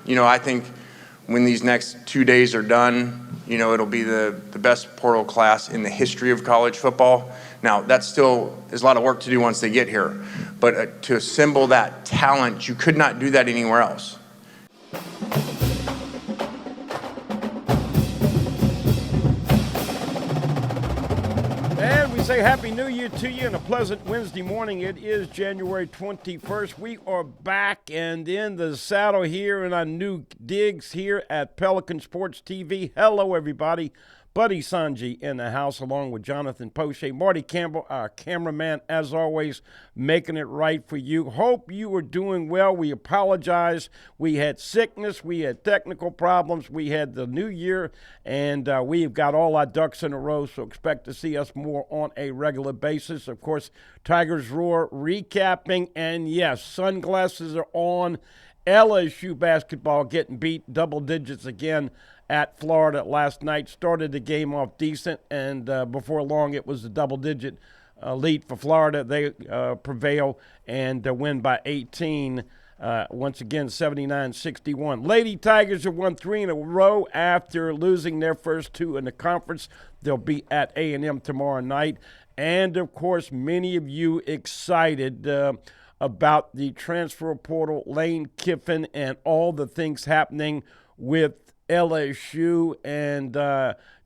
I think when these next 2 days are done, it'll be the best portal class in the history of college football. Now, that still is a lot of work to do once they get here. But to assemble that talent, you could not do that anywhere else. And we say Happy New Year to you and a pleasant Wednesday morning. It is January 21st. We are back and in the saddle here in our new digs here at Pelican Sports TV. Hello, everybody. Buddy Songy in the house along with Jonathan Poche. Marty Campbell, our cameraman, as always, making it right for you. Hope you are doing well. We apologize. We had sickness. We had technical problems. We had the new year, and we've got all our ducks in a row, so expect to see us more on a regular basis. Of course, Tigers Roar recapping, and yes, sunglasses are on. LSU basketball getting beat double digits again at Florida last night. Started the game off decent, and before long it was a double-digit lead for Florida. They prevail and win by 18. Once again, 79-61. Lady Tigers have won 3 in a row after losing their first 2 in the conference. They'll be at A&M tomorrow night. And, of course, many of you excited about the transfer portal, Lane Kiffin, and all the things happening with LSU and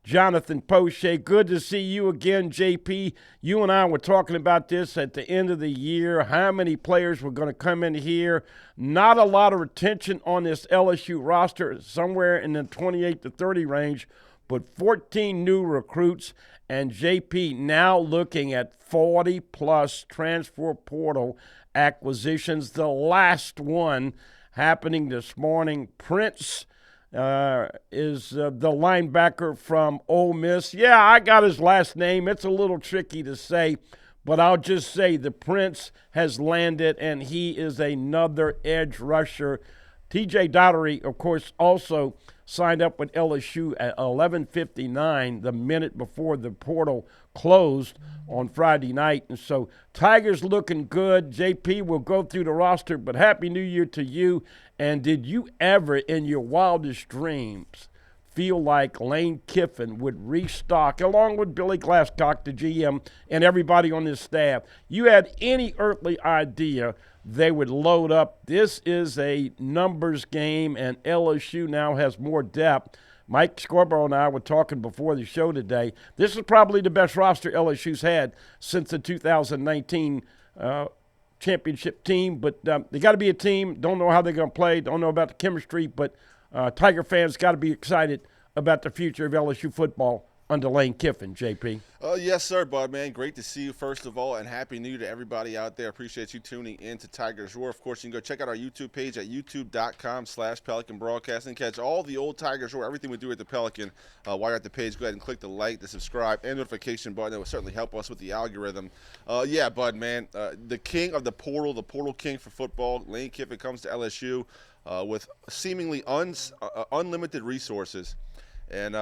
Jonathan Poche. Good to see you again, JP. You and I were talking about this at the end of the year, how many players were going to come in here. Not a lot of retention on this LSU roster, somewhere in the 28 to 30 range, but 14 new recruits. And JP now looking at 40-plus transfer portal acquisitions. The last one happening this morning, Prince is the linebacker from Ole Miss. Yeah, I got his last name. It's a little tricky to say, but I'll just say the Prince has landed, and he is another edge rusher. T.J. Daugherty, of course, also signed up with LSU at 11:59, the minute before the portal closed on Friday night. And so Tigers looking good. JP will go through the roster, but Happy New Year to you. And did you ever in your wildest dreams feel like Lane Kiffin would restock, along with Billy Glasscock, the GM, and everybody on his staff? You had any earthly idea they would load up? This is a numbers game, and LSU now has more depth. Mike Scarborough and I were talking before the show today. This is probably the best roster LSU's had since the 2019 championship team, but they got to be a team. Don't know how they're going to play. Don't know about the chemistry, but Tiger fans got to be excited about the future of LSU football under Lane Kiffin, JP. Yes, sir, Bud, man. Great to see you, first of all, and Happy New Year to everybody out there. Appreciate you tuning in to Tigers Roar. Of course, you can go check out our YouTube page at youtube.com/Pelican Broadcasting. Catch all the old Tigers Roar, everything we do at the Pelican. While you're at the page, go ahead and click the like, the subscribe, and notification button. That will certainly help us with the algorithm. Yeah, Bud, man, the king of the portal king for football, Lane Kiffin, comes to LSU with seemingly unlimited resources. And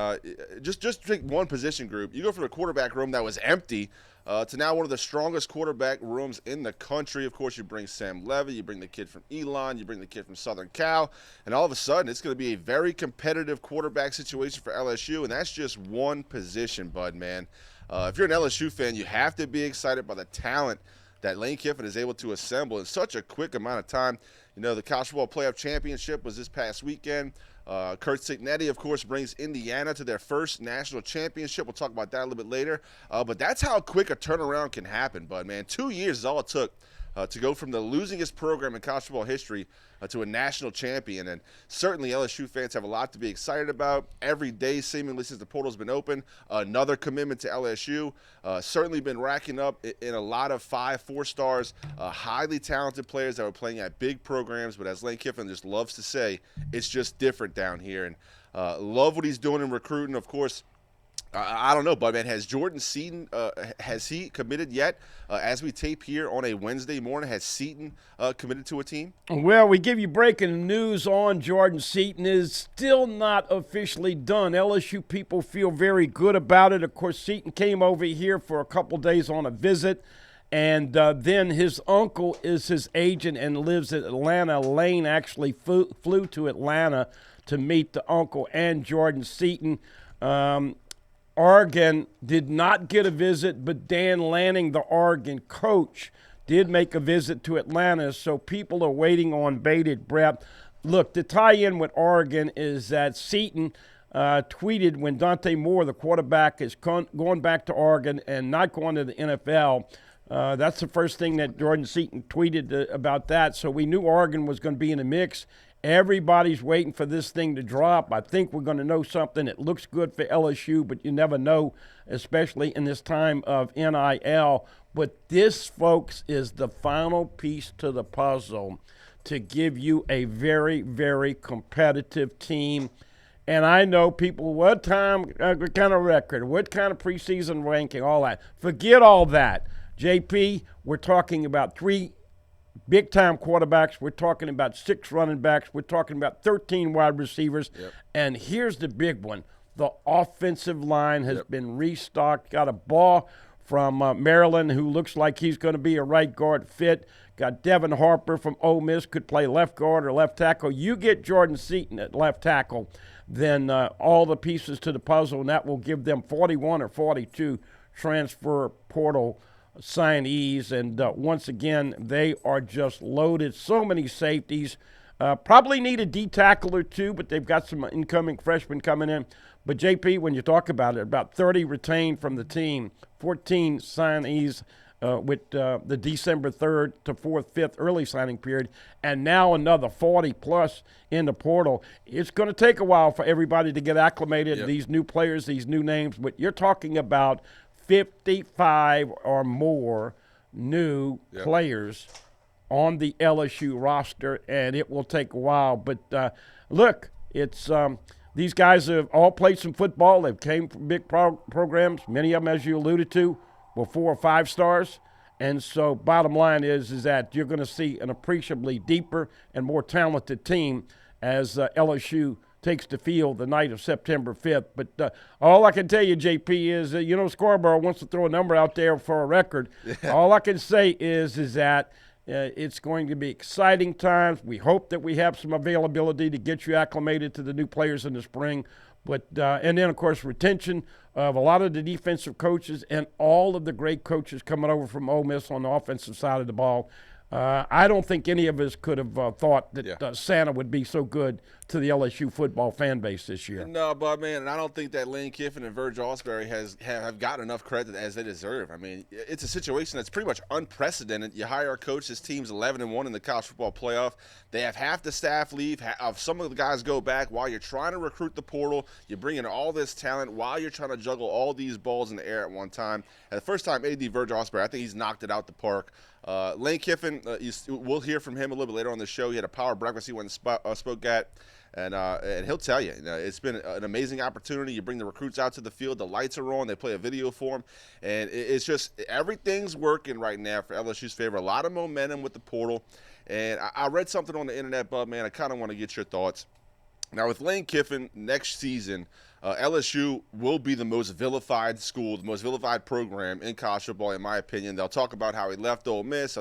just take one position group. You go from a quarterback room that was empty to now one of the strongest quarterback rooms in the country. Of course, you bring Sam Levy, you bring the kid from Elon, you bring the kid from Southern Cal, and all of a sudden it's going to be a very competitive quarterback situation for LSU, and that's just one position, Bud, man. If you're an LSU fan, you have to be excited by the talent that Lane Kiffin is able to assemble in such a quick amount of time. You know, the College Football Playoff Championship was this past weekend. Kurt Signetti, of course, brings Indiana to their first national championship. We'll talk about that a little bit later. But that's how quick a turnaround can happen, Bud, man. 2 years is all it took to go from the losingest program in college football history to a national champion. And certainly LSU fans have a lot to be excited about. Every day, seemingly since the portal's been open, another commitment to LSU. Certainly been racking up in a lot of 5-4 stars, highly talented players that are playing at big programs. But as Lane Kiffin just loves to say, it's just different down here. And love what he's doing in recruiting. Of course, I don't know, Bud, man. Has Jordan Seaton, has he committed yet? As we tape here on a Wednesday morning, has Seaton committed to a team? Well, we give you breaking news on Jordan Seaton. Is still not officially done. LSU people feel very good about it. Of course, Seaton came over here for a couple days on a visit, And then his uncle is his agent and lives in Atlanta. Lane actually flew to Atlanta to meet the uncle and Jordan Seaton. Oregon did not get a visit, but Dan Lanning, the Oregon coach, did make a visit to Atlanta, so people are waiting on bated breath. Look, the tie-in with Oregon is that Seaton tweeted when Dante Moore, the quarterback, is going back to Oregon and not going to the NFL. That's the first thing that Jordan Seaton tweeted about that, so we knew Oregon was going to be in the mix. Everybody's waiting for this thing to drop. I think we're going to know something that looks good for LSU, but you never know, especially in this time of NIL. But this, folks, is the final piece to the puzzle to give you a very, very competitive team. And I know people, what kind of record, what kind of preseason ranking, all that. Forget all that. JP, we're talking about 3 big-time quarterbacks. We're talking about 6 running backs. We're talking about 13 wide receivers. Yep. And here's the big one. The offensive line has been restocked. Got a ball from Maryland, who looks like he's going to be a right guard fit. Got Devin Harper from Ole Miss, could play left guard or left tackle. You get Jordan Seaton at left tackle, then all the pieces to the puzzle, and that will give them 41 or 42 transfer portal signees. And once again, they are just loaded. So many safeties. Probably need a D tackle or two, but they've got some incoming freshmen coming in. But, JP, when you talk about it, about 30 retained from the team, 14 signees with the December 3rd to 4th, 5th early signing period, and now another 40-plus in the portal. It's going to take a while for everybody to get acclimated, these new players, these new names, but you're talking about 55 or more new players on the LSU roster, and it will take a while. But, look, it's these guys have all played some football. They've came from big programs. Many of them, as you alluded to, were 4 or 5 stars. And so bottom line is that you're going to see an appreciably deeper and more talented team as LSU takes the field the night of September 5th. But all I can tell you, JP, is, Scarborough wants to throw a number out there for a record. All I can say is that it's going to be exciting times. We hope that we have some availability to get you acclimated to the new players in the spring. But and then, of course, retention of a lot of the defensive coaches and all of the great coaches coming over from Ole Miss on the offensive side of the ball. I don't think any of us could have thought that Santa would be so good to the LSU football fan base this year. No, but, man, and I don't think that Lane Kiffin and Virgil Osbury have gotten enough credit as they deserve. I mean, it's a situation that's pretty much unprecedented. You hire a coach, his team's 11-1 in the college football playoff. They have half the staff leave. Some of the guys go back while you're trying to recruit the portal. You bring in all this talent while you're trying to juggle all these balls in the air at one time. And the first time AD Virgil Osbury, I think he's knocked it out the park. Lane Kiffin, we'll hear from him a little bit later on the show. He had a power breakfast he went and spoke at, and he'll tell you, it's been an amazing opportunity. You bring the recruits out to the field, the lights are on, they play a video for them, and it's just everything's working right now for LSU's favor. A lot of momentum with the portal, and I read something on the internet, Bub, man, I kind of want to get your thoughts. Now, with Lane Kiffin next season, LSU will be the most vilified school, the most vilified program in college football, in my opinion. They'll talk about how he left Ole Miss.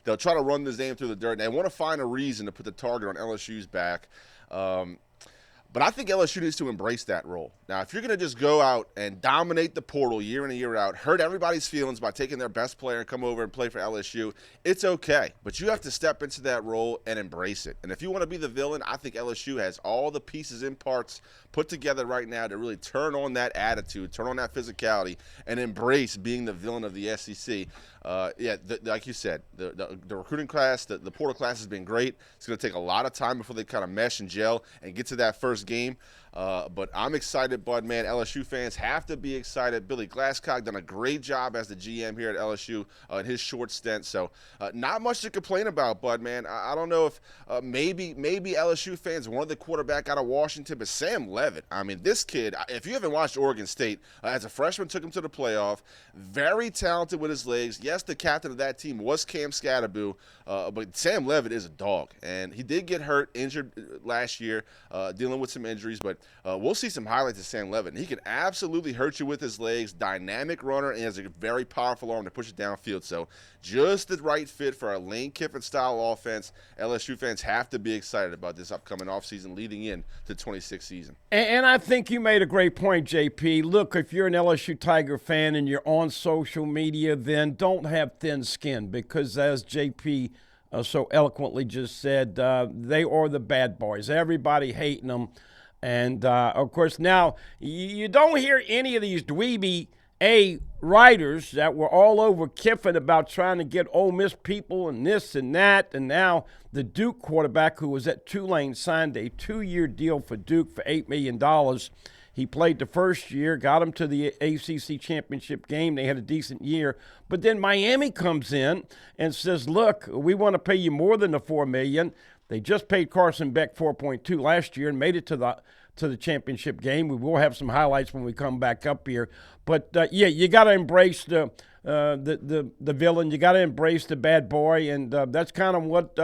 They'll try to run this name through the dirt. They want to find a reason to put the target on LSU's back. But I think LSU needs to embrace that role. Now, if you're going to just go out and dominate the portal year in and year out, hurt everybody's feelings by taking their best player and come over and play for LSU, it's okay. But you have to step into that role and embrace it. And if you want to be the villain, I think LSU has all the pieces and parts put together right now to really turn on that attitude, turn on that physicality, and embrace being the villain of the SEC. Like you said, the recruiting class, the portal class has been great. It's going to take a lot of time before they kind of mesh and gel and get to that first game. But I'm excited, Bud, man. LSU fans have to be excited. Billy Glasscock done a great job as the GM here at LSU in his short stint. So not much to complain about, Bud, man. I don't know if maybe LSU fans wanted the quarterback out of Washington, but Sam Leavitt, I mean, this kid, if you haven't watched Oregon State, as a freshman took him to the playoff, very talented with his legs. Yes, the captain of that team was Cam Scatterboo, but Sam Leavitt is a dog. And he did get hurt, injured last year, dealing with some injuries, but we'll see some highlights of Sam Levitt. He can absolutely hurt you with his legs, dynamic runner, and has a very powerful arm to push it downfield. So just the right fit for a Lane Kiffin-style offense. LSU fans have to be excited about this upcoming offseason leading in to the 26th season. And I think you made a great point, JP. Look, if you're an LSU Tiger fan and you're on social media, then don't have thin skin because, as JP so eloquently just said, they are the bad boys. Everybody hating them. And, of course, now you don't hear any of these dweeby writers that were all over Kiffin about trying to get Ole Miss people and this and that. And now the Duke quarterback who was at Tulane signed a 2-year deal for Duke for $8 million. He played the first year, got him to the ACC championship game. They had a decent year. But then Miami comes in and says, look, we want to pay you more than the $4 million. They just paid Carson Beck $4.2 last year and made it to the championship game. We will have some highlights when we come back up here. But, yeah, you got to embrace the villain. You got to embrace the bad boy, and that's kind of what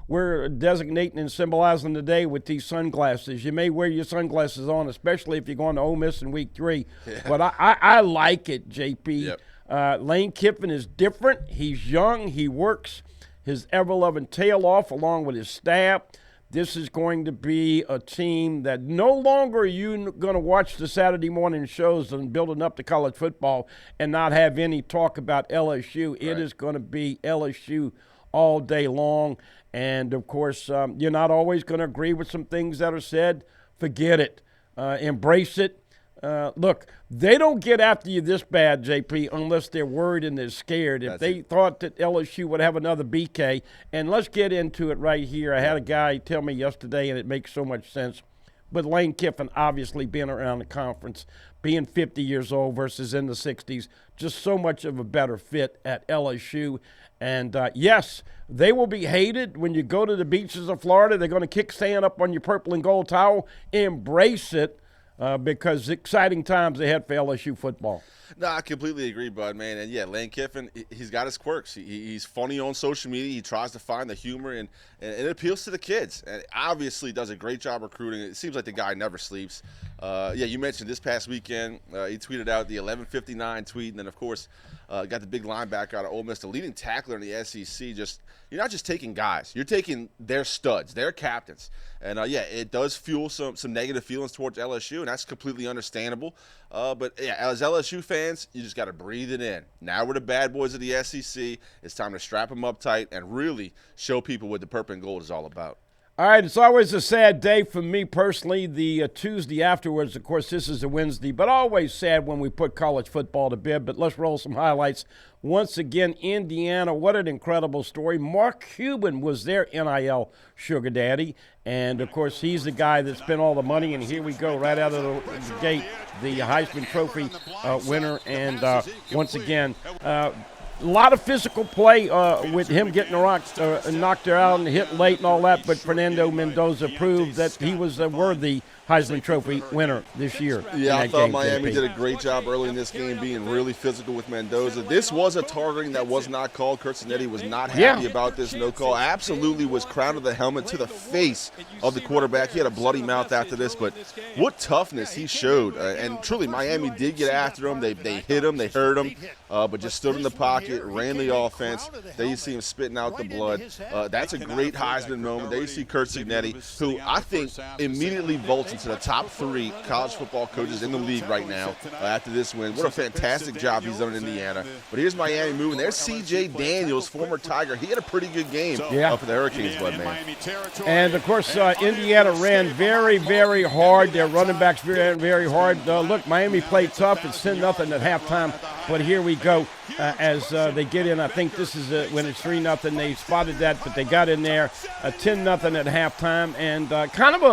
we're designating and symbolizing today with these sunglasses. You may wear your sunglasses on, especially if you're going to Ole Miss in week 3. Yeah. But I like it, JP. Yep. Lane Kiffin is different. He's young. He works his ever-loving tail off along with his staff. This is going to be a team that no longer are you going to watch the Saturday morning shows and building up to college football and not have any talk about LSU. Right. It is going to be LSU all day long. And, of course, you're not always going to agree with some things that are said. Forget it. Embrace it. Look, they don't get after you this bad, JP, unless they're worried and they're scared. If they thought that LSU would have another BK, and let's get into it right here. I had a guy tell me yesterday, and it makes so much sense. But Lane Kiffin obviously being around the conference, being 50 years old versus in the 60s, just so much of a better fit at LSU. And, yes, they will be hated when you go to the beaches of Florida. They're going to kick sand up on your purple and gold towel. Embrace it. Because exciting times ahead for LSU football. No, I completely agree, bud, man. And, yeah, Lane Kiffin, he's got his quirks. He's funny on social media. He tries to find the humor, and it appeals to the kids. And obviously does a great job recruiting. It seems like the guy never sleeps. Yeah, you mentioned this past weekend, he tweeted out the 11:59 tweet, and then, of course, got the big linebacker out of Ole Miss, the leading tackler in the SEC. You're not just taking guys. You're taking their studs, their captains. And, yeah, it does fuel some negative feelings towards LSU, and that's completely understandable. But, yeah, as LSU fans, you just got to breathe it in. Now we're the bad boys of the SEC. It's time to strap them up tight and really show people what the purple and gold is all about. All right, it's always a sad day for me personally. The Tuesday afterwards, of course, this is a Wednesday, but always sad when we put college football to bed. But let's roll some highlights. Once again, Indiana, what an incredible story. Mark Cuban was their NIL sugar daddy, and, of course, he's the guy that spent all the money. And here we go, right out of the gate, the Heisman Trophy winner. And once again, a lot of physical play with him getting knocked out and hit late and all that, but Fernando Mendoza proved that he was a worthy Heisman Trophy winner this year. Yeah, I thought Miami did a great job early in this game being really physical with Mendoza. This was a targeting that was not called. Kurt Cinetti was not happy about this no call. Absolutely was crowned the helmet to the face of the quarterback. He had a bloody mouth after this, but what toughness he showed. And truly, Miami did get after him. They hit him, they hurt him, but just stood in the pocket, ran the offense. There you see him spitting out the blood. That's a great Heisman moment. There you see Kurt Cinetti, who I think immediately vaults into the top 3 college football coaches in the league right now after this win. What a fantastic job he's done in Indiana. But here's Miami moving. There's C.J. Daniels, former Tiger. He had a pretty good game for the Hurricanes, bud, man. And, of course, Indiana ran very, very hard. Their running backs very, very hard. Look, Miami played tough. It's 10-0 at halftime. But here we go as they get in. I think this is when it's 3-0. They spotted that, but they got in there. 10-0 at halftime. And kind of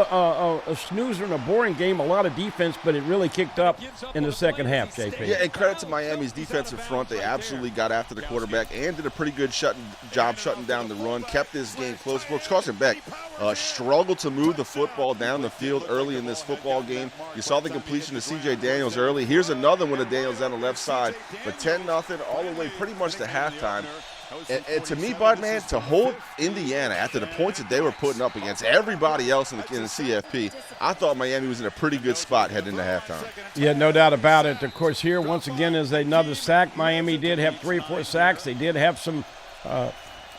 a snoozer and a boring game. A lot of defense, but it really kicked up in the second half, JP. Yeah, and credit to Miami's defensive front. They absolutely got after the quarterback and did a pretty good job shutting down the run. Kept this game close. Folks, Carson Beck struggled to move the football down the field early in this football game. You saw the completion to C.J. Daniels early. Here's another one of Daniels on the left side. But 10-0 all the way pretty much to halftime. And to me, Bud, man, to hold Indiana after the points that they were putting up against everybody else in the CFP, I thought Miami was in a pretty good spot heading into halftime. Yeah, no doubt about it. Of course, here, once again, is another sack. Miami did have 3 or 4 sacks. They did have some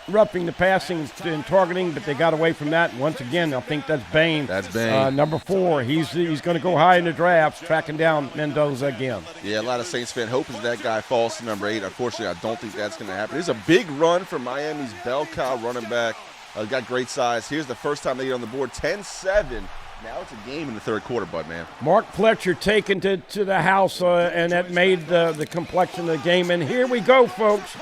roughing the passing and targeting, but they got away from that. And once again, I think that's Bain. That's Bain. Number 4. He's going to go high in the draft, tracking down Mendoza again. Yeah, a lot of Saints fan hope is that guy falls to number 8. Unfortunately, I don't think that's going to happen. It's a big run for Miami's bell cow running back. Got great size. Here's the first time they get on the board, 10-7. Now it's a game in the third quarter, Bud, man. Mark Fletcher taken to the house, and that made the complexion of the game. And here we go, folks.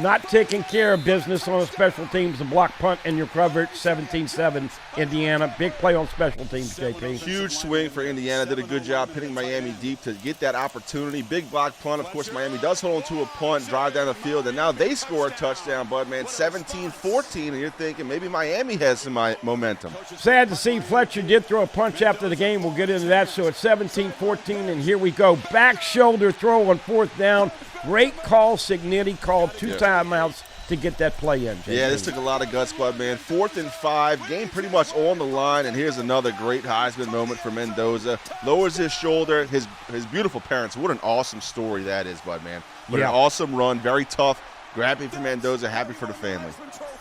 Not taking care of business on special teams. The block punt, and you're covered. 17-7, Indiana. Big play on special teams, JP. Huge swing for Indiana. Did a good job hitting Miami deep to get that opportunity. Big block punt. Of course, Miami does hold on to a punt, drive down the field, and now they score a touchdown, Bud, man. 17-14, and you're thinking maybe Miami has some momentum. Sad to see Fletcher did throw a punch after the game. We'll get into that. So it's 17-14, and here we go. Back shoulder throw on 4th down. Great call. Signetti called 2 timeouts to get that play in, JP. Yeah, this took a lot of guts, Bud, man. 4th and 5, game pretty much on the line, and here's another great Heisman moment for Mendoza. Lowers his shoulder, his beautiful parents. What an awesome story that is, Bud, man. But an awesome run, very tough. Happy for Mendoza, happy for the family.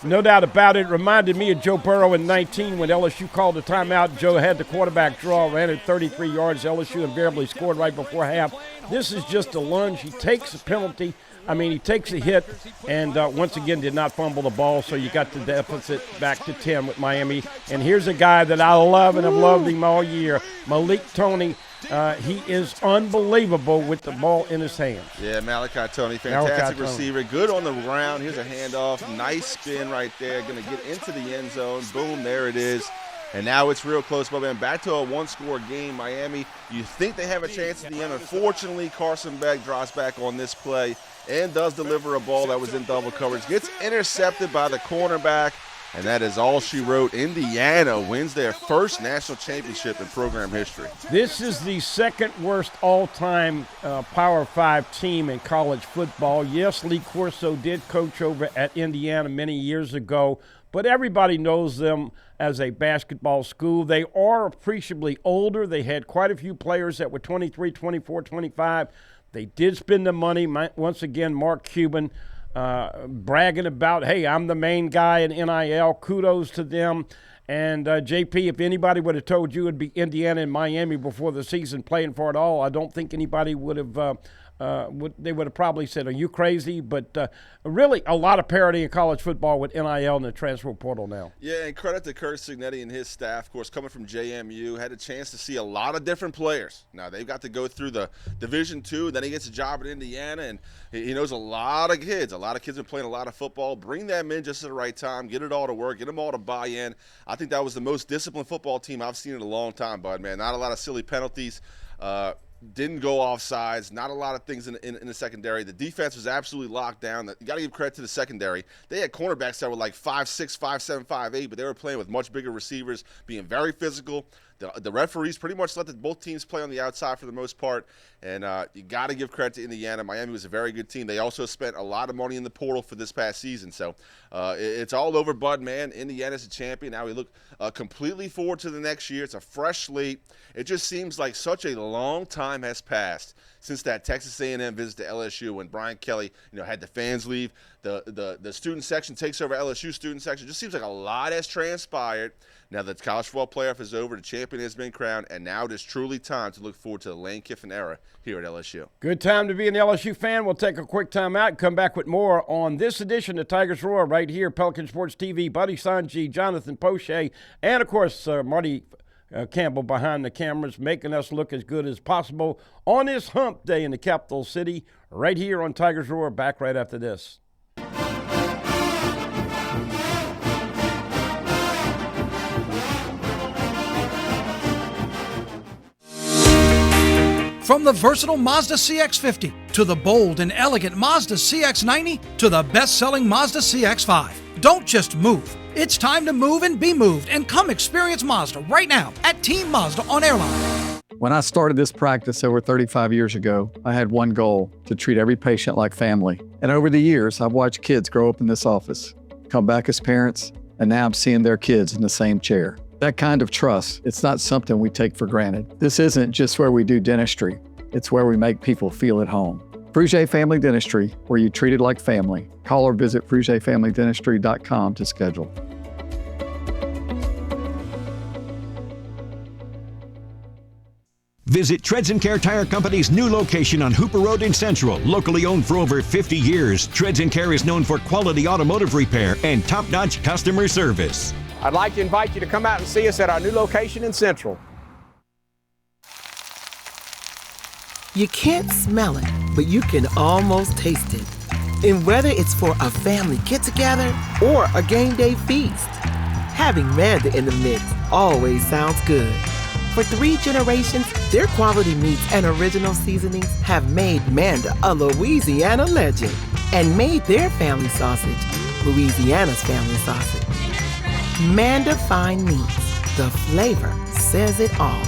No doubt about it. Reminded me of Joe Burrow in 19 when LSU called the timeout. Joe had the quarterback draw, ran it 33 yards. LSU invariably scored right before half. This is just a lunge. He takes a penalty. He takes a hit, and once again did not fumble the ball, so you got the deficit back to 10 with Miami. And here's a guy that I love, and I've loved him all year, Malik Toney. He is unbelievable with the ball in his hands. Yeah, Malachi Toney, fantastic receiver. Good on the ground. Here's a handoff. Nice spin right there. Going to get into the end zone. Boom, there it is. And now it's real close, but man, back to a 1-score game. Miami, you think they have a chance at the end. Unfortunately, Carson Beck drops back on this play and does deliver a ball that was in double coverage. Gets intercepted by the cornerback, and that is all she wrote. Indiana wins their first national championship in program history. This is the second worst all-time Power 5 team in college football. Yes, Lee Corso did coach over at Indiana many years ago, but everybody knows them as a basketball school. They are appreciably older. They had quite a few players that were 23, 24, 25. They did spend the money. Once again, Mark Cuban bragging about, hey, I'm the main guy in NIL. Kudos to them. And, JP, if anybody would have told you it would be Indiana and Miami before the season playing for it all, I don't think anybody would have they would have probably said, are you crazy? But really a lot of parity in college football with NIL and the transfer portal now. Yeah, and credit to Kurt Signetti and his staff, of course, coming from JMU, had a chance to see a lot of different players. Now, they've got to go through the Division II, then he gets a job at Indiana, and he knows a lot of kids. A lot of kids have been playing a lot of football. Bring them in just at the right time, get it all to work, get them all to buy in. I think that was the most disciplined football team I've seen in a long time, Bud, man. Not a lot of silly penalties. Didn't go off sides, not a lot of things in the secondary. The defense was absolutely locked down. You got to give credit to the secondary. They had cornerbacks that were like 5'6", 5'7", 5'8", but they were playing with much bigger receivers, being very physical. The referees pretty much let both teams play on the outside for the most part, and you got to give credit to Indiana. Miami was a very good team. They also spent a lot of money in the portal for this past season, so it's all over, Bud, man. Indiana's a champion. Now we look completely forward to the next year. It's a fresh slate. It just seems like such a long time has passed since that Texas A&M visit to LSU when Brian Kelly, had the fans leave. The student section takes over LSU student section. It just seems like a lot has transpired. Now that the college football playoff is over, the champion has been crowned, and now it is truly time to look forward to the Lane Kiffin era here at LSU. Good time to be an LSU fan. We'll take a quick time out and come back with more on this edition of Tigers Roar right here, Pelican Sports TV. Buddy Songy, Jonathan Poche, and, of course, Marty Campbell behind the cameras, making us look as good as possible on this hump day in the capital city right here on Tigers Roar. Back right after this. From the versatile Mazda CX-50 to the bold and elegant Mazda CX-90 to the best-selling Mazda CX-5. Don't just move. It's time to move and be moved, and come experience Mazda right now at Team Mazda on Airline. When I started this practice over 35 years ago, I had one goal: to treat every patient like family. And over the years, I've watched kids grow up in this office, come back as parents, and now I'm seeing their kids in the same chair. That kind of trust, it's not something we take for granted. This isn't just where we do dentistry, it's where we make people feel at home. Frugier Family Dentistry, where you treat it like family. Call or visit FrugierFamilyDentistry.com to schedule. Visit Treads & Care Tire Company's new location on Hooper Road in Central. Locally owned for over 50 years, Treads & Care is known for quality automotive repair and top-notch customer service. I'd like to invite you to come out and see us at our new location in Central. You can't smell it, but you can almost taste it. And whether it's for a family get-together or a game day feast, having Manda in the mix always sounds good. For 3 generations, their quality meats and original seasonings have made Manda a Louisiana legend and made their family sausage Louisiana's family sausage. Manda Fine Meats, the flavor says it all.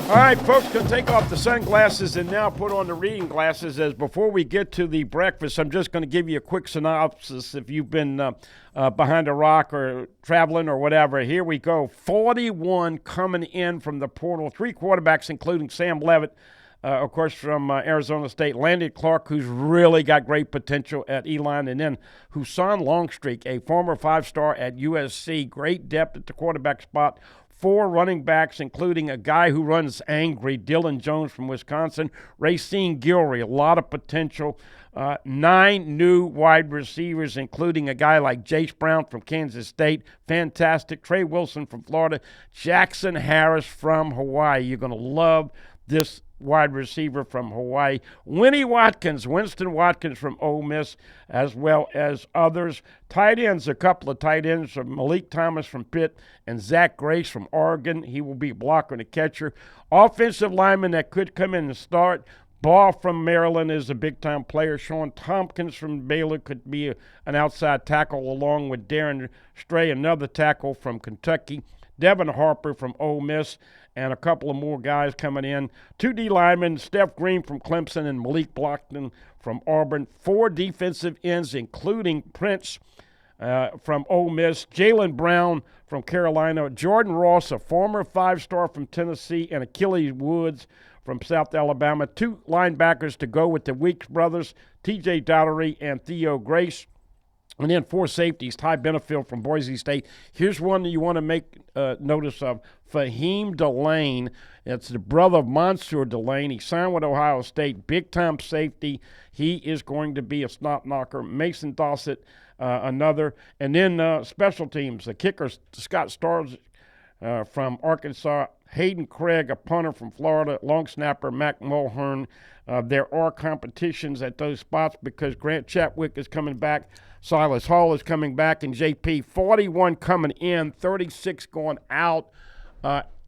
All right, folks, going to take off the sunglasses and now put on the reading glasses. As before we get to the breakfast, I'm just going to give you a quick synopsis if you've been behind a rock or traveling or whatever. Here we go. 41 coming in from the portal. 3 quarterbacks, including Sam Levitt, of course, from Arizona State. Landon Clark, who's really got great potential at Elon. And then Husan Longstreak, a former 5-star at USC. Great depth at the quarterback spot. 4 running backs, including a guy who runs angry, Dylan Jones from Wisconsin. Racine Gilry, a lot of potential. 9 new wide receivers, including a guy like Jace Brown from Kansas State. Fantastic. Trey Wilson from Florida. Jackson Harris from Hawaii. You're going to love this wide receiver from Hawaii. Winston Watkins from Ole Miss, as well as others. Tight ends, a couple of tight ends from Malik Thomas from Pitt and Zach Grace from Oregon. He will be a blocker and a catcher. Offensive lineman that could come in and start. Ball from Maryland is a big-time player. Sean Tompkins from Baylor could be an outside tackle, along with Darren Stray, another tackle from Kentucky. Devin Harper from Ole Miss, and a couple of more guys coming in. 2 D linemen, Steph Green from Clemson and Malik Blockton from Auburn. 4 defensive ends, including Prince from Ole Miss, Jalen Brown from Carolina, Jordan Ross, a former 5-star from Tennessee, and Achilles Woods from South Alabama. 2 linebackers to go with the Weeks brothers, T.J. Dottery and Theo Grace. And then 4 safeties, Ty Benefield from Boise State. Here's one that you want to make notice of, Fahim Delane. That's the brother of Mansour Delane. He signed with Ohio State, big-time safety. He is going to be a snot knocker. Mason Dossett, another. And then special teams, the kicker, Scott Stars from Arkansas. Hayden Craig, a punter from Florida. Long snapper, Mac Mulhern. There are competitions at those spots because Grant Chatwick is coming back. Silas Hall is coming back, and JP. 41 coming in, 36 going out.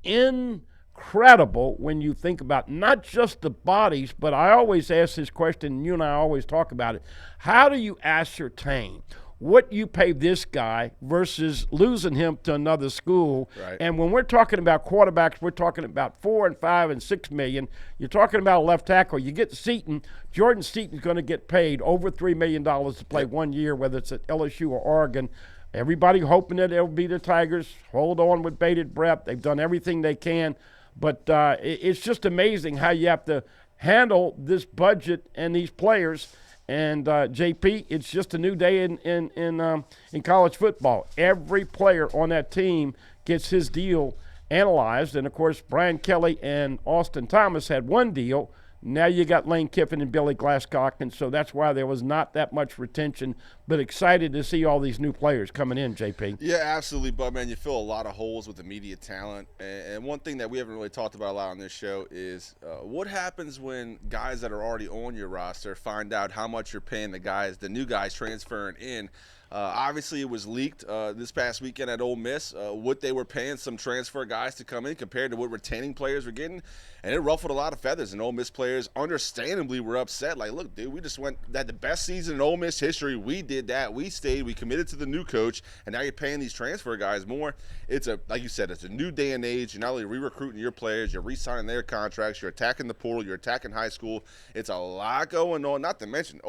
Incredible when you think about not just the bodies, but I always ask this question, and you and I always talk about it. How do you ascertain what you pay this guy versus losing him to another school. Right. And when we're talking about quarterbacks, we're talking about $4 and $5 and $6 million. You're talking about a left tackle. You get Seaton. Jordan Seaton's going to get paid over $3 million to play 1 year, whether it's at LSU or Oregon. Everybody hoping that it'll be the Tigers. Hold on with bated breath. They've done everything they can. But it's just amazing how you have to handle this budget and these players. And, JP, it's just a new day in college football. Every player on that team gets his deal analyzed. And, of course, Brian Kelly and Austin Thomas had one deal. Now you got Lane Kiffin and Billy Glasscock, and so that's why there was not that much retention, but excited to see all these new players coming in, JP. Yeah, absolutely, Bud, man. You fill a lot of holes with immediate talent. And one thing that we haven't really talked about a lot on this show is what happens when guys that are already on your roster find out how much you're paying the new guys transferring in. Obviously, it was leaked this past weekend at Ole Miss what they were paying some transfer guys to come in compared to what retaining players were getting, and it ruffled a lot of feathers. And Ole Miss players, understandably, were upset. Like, look, dude, we just had the best season in Ole Miss history. We did that. We stayed. We committed to the new coach, and now you're paying these transfer guys more. It's like you said, it's a new day and age. You're not only re-recruiting your players, you're re-signing their contracts, you're attacking the portal, you're attacking high school. It's a lot going on. Not to mention,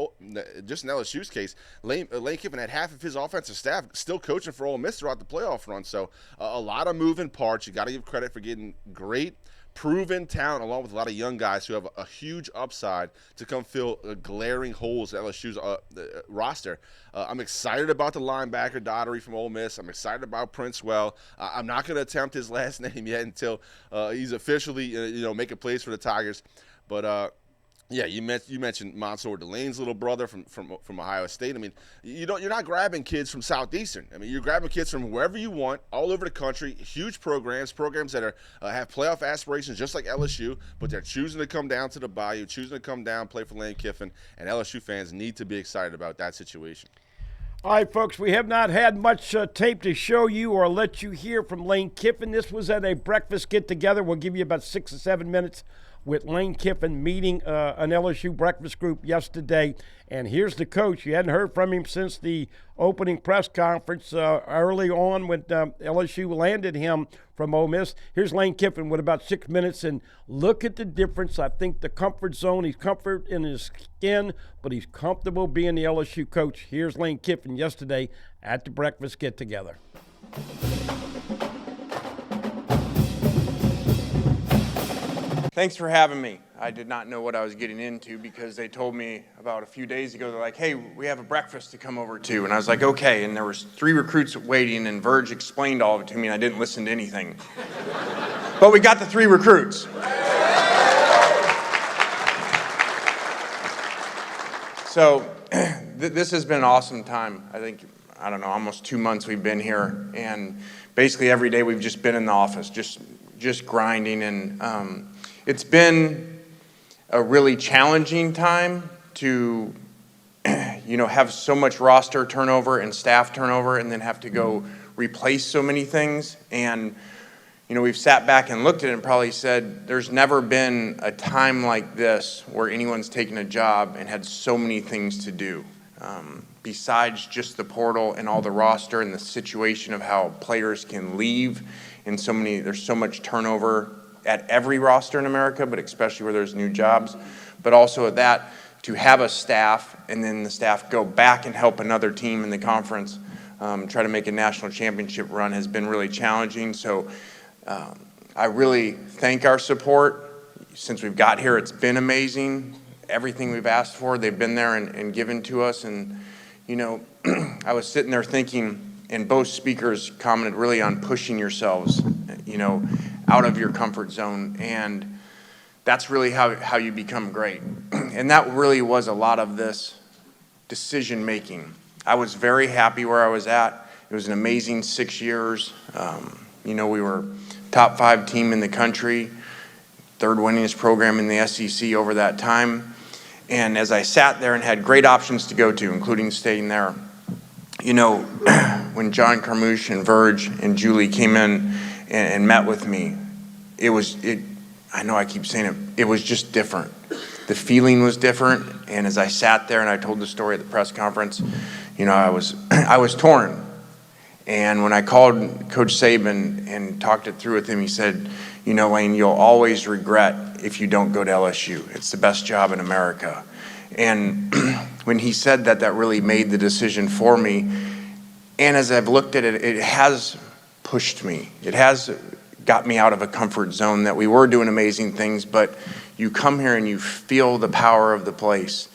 just in LSU's case, Lane Kiffin had half of his offensive staff still coaching for Ole Miss throughout the playoff run. So a lot of moving parts. You got to give credit for getting great, proven talent along with a lot of young guys who have a huge upside to come fill glaring holes at LSU's roster. I'm excited about the linebacker Daughtery from Ole Miss. I'm excited about Princewell. I'm not going to attempt his last name yet until he's officially making plays for the Tigers. But yeah, you mentioned Mansour Delane's little brother from Ohio State. I mean, you're not grabbing kids from Southeastern. I mean, you're grabbing kids from wherever you want, all over the country. Huge programs that have playoff aspirations, just like LSU, but they're choosing to come down to the Bayou, choosing to come down, play for Lane Kiffin, and LSU fans need to be excited about that situation. All right, folks, we have not had much tape to show you or let you hear from Lane Kiffin. This was at a breakfast get-together. We'll give you about 6 or 7 minutes with Lane Kiffin meeting an LSU breakfast group yesterday. And here's the coach. You hadn't heard from him since the opening press conference early on when LSU landed him from Ole Miss. Here's Lane Kiffin with about 6 minutes, and look at the difference. I think the comfort zone, he's comfort in his skin, but he's comfortable being the LSU coach. Here's Lane Kiffin yesterday at the breakfast get-together. Thanks for having me. I did not know what I was getting into because they told me about a few days ago, they're like, hey, we have a breakfast to come over to. And I was like, okay. And there was 3 recruits waiting, and Verge explained all of it to me, and I didn't listen to anything. But we got the 3 recruits. So this has been an awesome time. I don't know, almost 2 months we've been here. And basically every day we've just been in the office, just grinding. And it's been a really challenging time to, have so much roster turnover and staff turnover and then have to go replace so many things. And, we've sat back and looked at it and probably said, there's never been a time like this where anyone's taken a job and had so many things to do. Besides just the portal and all the roster and the situation of how players can leave and there's so much turnover at every roster in America, but especially where there's new jobs. But also at that, to have a staff and then the staff go back and help another team in the conference try to make a national championship run has been really challenging. So I really thank our support. Since we've got here, it's been amazing. Everything we've asked for, they've been there and given to us. And, I was sitting there thinking, and both speakers commented really on pushing yourselves, out of your comfort zone. And that's really how you become great. And that really was a lot of this decision making. I was very happy where I was at. It was an amazing 6 years. We were top 5 team in the country, 3rd winningest program in the SEC over that time. And as I sat there and had great options to go to, including staying there, when John Carmouche and Verge and Julie came in and met with me, I know I keep saying it was just different. The feeling was different. And as I sat there and I told the story at the press conference, I was torn. And when I called Coach Saban and talked it through with him, he said, Lane, you'll always regret if you don't go to LSU. It's the best job in America. And when he said that, that really made the decision for me. And as I've looked at it, it has pushed me. It has got me out of a comfort zone that we were doing amazing things, but you come here and you feel the power of the place.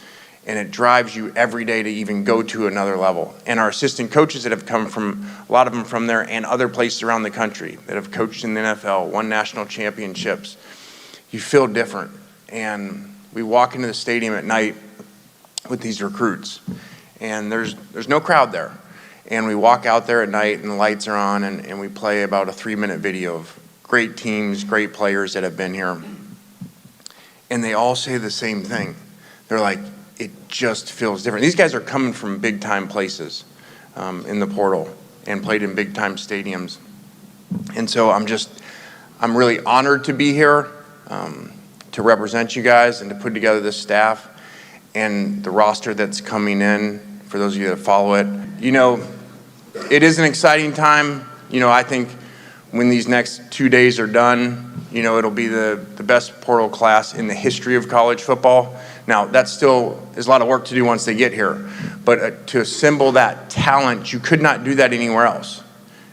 And it drives you every day to even go to another level. And our assistant coaches that have come from, a lot of them from there and other places around the country that have coached in the NFL, won national championships, you feel different. And we walk into the stadium at night with these recruits, and there's no crowd there. And we walk out there at night and the lights are on, and we play about a 3-minute video of great teams, great players that have been here. And they all say the same thing. They're like, it just feels different. These guys are coming from big time places in the portal and played in big time stadiums. And so I'm really honored to be here to represent you guys and to put together this staff and the roster that's coming in for those of you that follow it. It is an exciting time. I think when these next 2 days are done, it'll be the best portal class in the history of college football. Now, that still is a lot of work to do once they get here. But to assemble that talent, you could not do that anywhere else.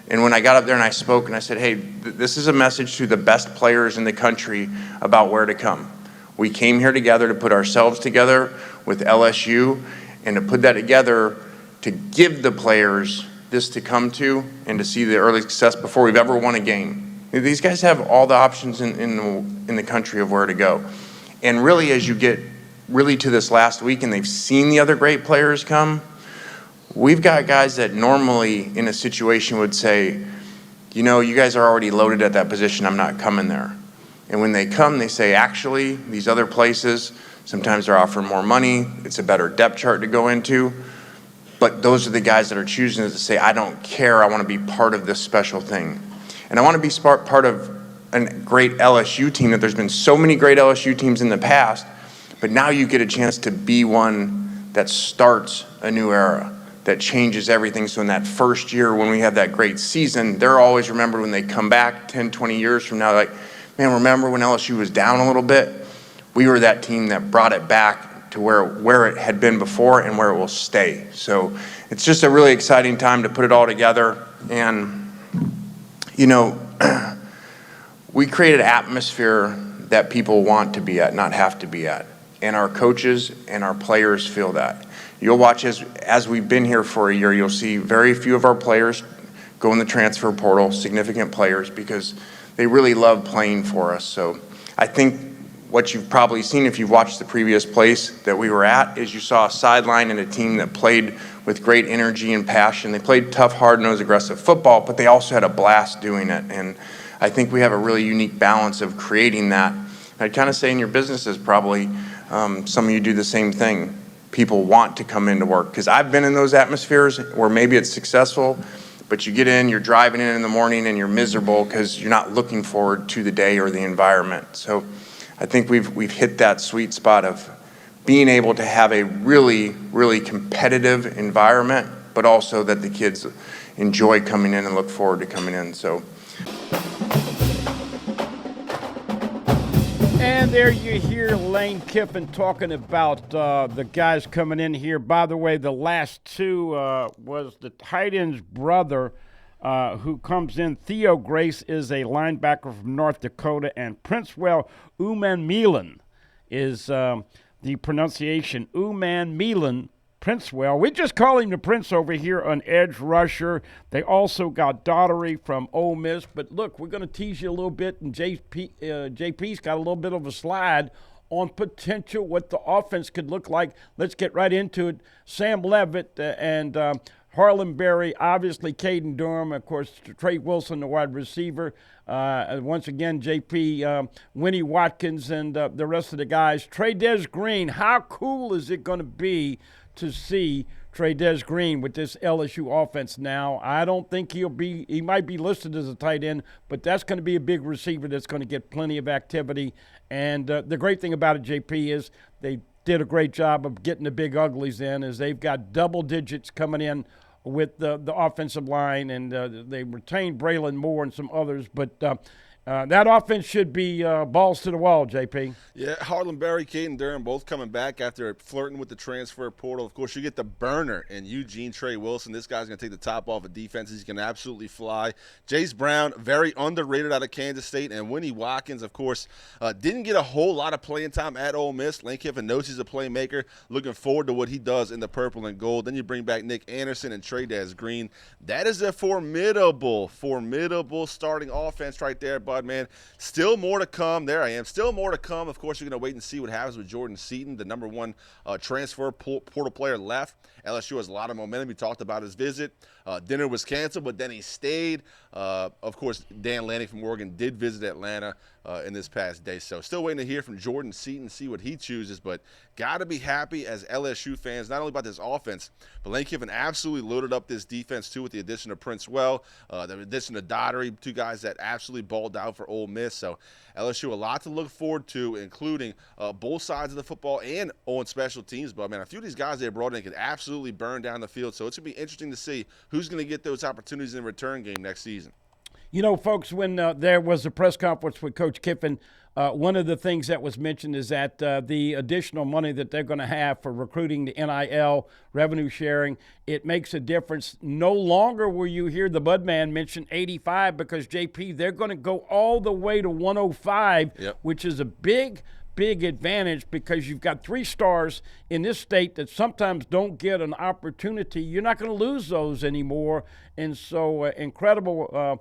And when I got up there and I spoke and I said, hey, this is a message to the best players in the country about where to come. We came here together to put ourselves together with LSU and to put that together to give the players this to come to and to see the early success before we've ever won a game. These guys have all the options in the country of where to go. And really, as you get really to this last week and they've seen the other great players come, we've got guys that normally in a situation would say, you guys are already loaded at that position, I'm not coming there. And when they come, they say, actually, these other places, sometimes they're offering more money, it's a better depth chart to go into, but those are the guys that are choosing to say, I don't care, I want to be part of this special thing. And I want to be part of a great LSU team, that there's been so many great LSU teams in the past, but now you get a chance to be one that starts a new era, that changes everything. So in that first year when we have that great season, they're always remembered when they come back 10, 20 years from now, like, man, remember when LSU was down a little bit? We were that team that brought it back to where it had been before and where it will stay. So it's just a really exciting time to put it all together. And, we create an atmosphere that people want to be at, not have to be at. And our coaches and our players feel that. You'll watch as we've been here for a year, you'll see very few of our players go in the transfer portal, significant players, because they really love playing for us. So I think what you've probably seen if you've watched the previous place that we were at is you saw a sideline and a team that played with great energy and passion. They played tough, hard-nosed, aggressive football, but they also had a blast doing it. And I think we have a really unique balance of creating that. I'd kind of say in your businesses probably some of you do the same thing. People want to come into work, because I've been in those atmospheres where maybe it's successful, but you get in, you're driving in the morning and you're miserable because you're not looking forward to the day or the environment. So I think we've hit that sweet spot of being able to have a really, really competitive environment, but also that the kids enjoy coming in and look forward to coming in. So. And there you hear Lane Kiffin talking about the guys coming in here. By the way, the last two was the tight end's brother who comes in. Theo Grace is a linebacker from North Dakota, and Princewell Umanmielen is the pronunciation. Umanmielen Princewell. We just call him the Prince over here, an edge rusher. They also got Daughtery from Ole Miss. But look, we're going to tease you a little bit, and JP's got a little bit of a slide on potential, what the offense could look like. Let's get right into it. Sam Levitt and Harlan Berry, obviously Caden Durham, of course, Trey Wilson, the wide receiver. Once again, JP, Winnie Watkins, and the rest of the guys. Trey Green, how cool is it going to be to see Trey Green with this LSU offense now? I don't think he might be listed as a tight end, but that's going to be a big receiver that's going to get plenty of activity. And the great thing about it, JP, is they did a great job of getting the big uglies in, as they've got double digits coming in with the offensive line, and they retained Braylon Moore and some others. But that offense should be balls to the wall, JP. Yeah, Harlan Berry, Caden Durham both coming back after flirting with the transfer portal. Of course, you get the burner in Eugene Trey Wilson. This guy's going to take the top off of defense. He's going to absolutely fly. Jace Brown, very underrated out of Kansas State. And Winnie Watkins, of course, didn't get a whole lot of playing time at Ole Miss. Lane Kiffin knows he's a playmaker. Looking forward to what he does in the purple and gold. Then you bring back Nick Anderson and Tre'Davious Green. That is a formidable starting offense right there, bud, man. Still more to come. There I am. Still more to come. Of course, you're going to wait and see what happens with Jordan Seaton, the number one transfer portal player left. LSU has a lot of momentum. We talked about his visit. Dinner was canceled, but then he stayed. Of course, Dan Lanning from Oregon did visit Atlanta in this past day. So still waiting to hear from Jordan Seaton, see what he chooses. But got to be happy as LSU fans, not only about this offense, but Lane Kiffin absolutely loaded up this defense, too, with the addition of Prince Well, the addition of Daugherty, two guys that absolutely balled out for Ole Miss. So LSU, a lot to look forward to, including both sides of the football and on special teams. But, man, a few of these guys they brought in could absolutely burn down the field. So it's going to be interesting to see who's going to get those opportunities in the return game next season. You know, folks, when there was a press conference with Coach Kiffin, one of the things that was mentioned is that the additional money that they're going to have for recruiting, the NIL, revenue sharing, it makes a difference. No longer will you hear the Budman mention 85 because, JP, they're going to go all the way to 105, which is a big advantage because you've got 3 stars in this state that sometimes don't get an opportunity. You're not going to lose those anymore. And so incredible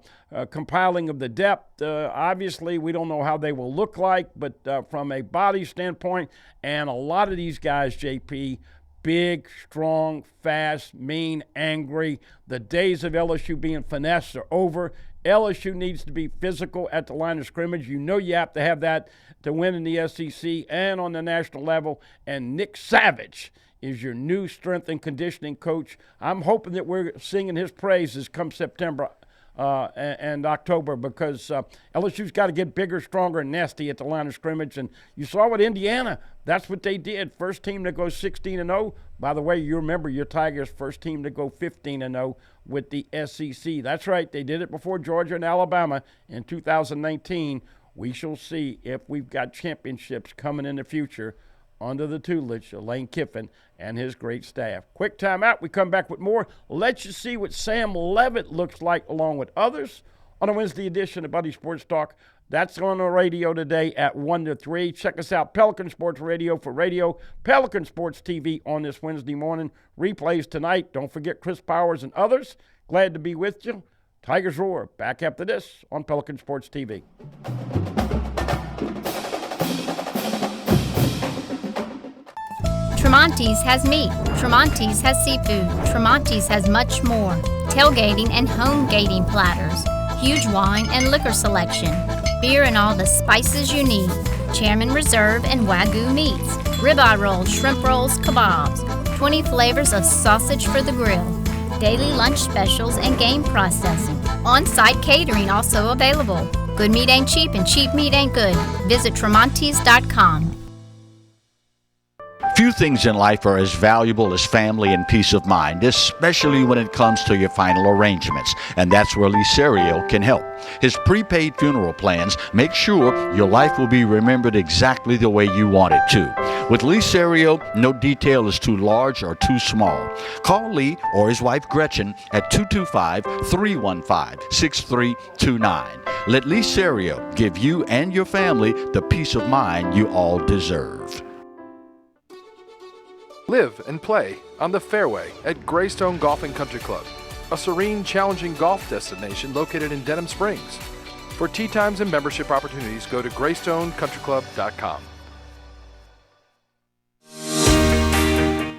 compiling of the depth. Obviously, we don't know how they will look like, but from a body standpoint, and a lot of these guys, JP, big, strong, fast, mean, angry. The days of LSU being finesse are over. LSU needs to be physical at the line of scrimmage. You know you have to have that to win in the SEC and on the national level. And Nick Savage is your new strength and conditioning coach. I'm hoping that we're singing his praises come September and October because LSU's got to get bigger, stronger, and nasty at the line of scrimmage. And you saw with Indiana, that's what they did. First team to go 16-0. By the way, you remember your Tigers' first team to go 15-0 with the SEC. That's right. They did it before Georgia and Alabama in 2019. We shall see if we've got championships coming in the future under the tutelage of Lane Kiffin and his great staff. Quick timeout. We come back with more. Let you see what Sam Levitt looks like along with others on a Wednesday edition of Buddy Sports Talk. That's on the radio today at 1 to 3. Check us out, Pelican Sports Radio for radio, Pelican Sports TV on this Wednesday morning. Replays tonight. Don't forget Chris Powers and others. Glad to be with you. Tigers Roar, back after this on Pelican Sports TV. Tremonti's has meat. Tremonti's has seafood. Tremonti's has much more. Tailgating and home gating platters. Huge wine and liquor selection. Beer and all the spices you need. Chairman Reserve and Wagyu meats. Ribeye rolls, shrimp rolls, kebabs. 20 flavors of sausage for the grill. Daily lunch specials and game processing. On-site catering also available. Good meat ain't cheap and cheap meat ain't good. Visit Tremonti's.com. Few things in life are as valuable as family and peace of mind, especially when it comes to your final arrangements, and that's where Lee Serio can help. His prepaid funeral plans make sure your life will be remembered exactly the way you want it to. With Lee Serio, no detail is too large or too small. Call Lee or his wife Gretchen at 225-315-6329. Let Lee Serio give you and your family the peace of mind you all deserve. Live and play on the fairway at Greystone Golf and Country Club, a serene, challenging golf destination located in Denham Springs. For tee times and membership opportunities, go to GreystonecountryClub.com.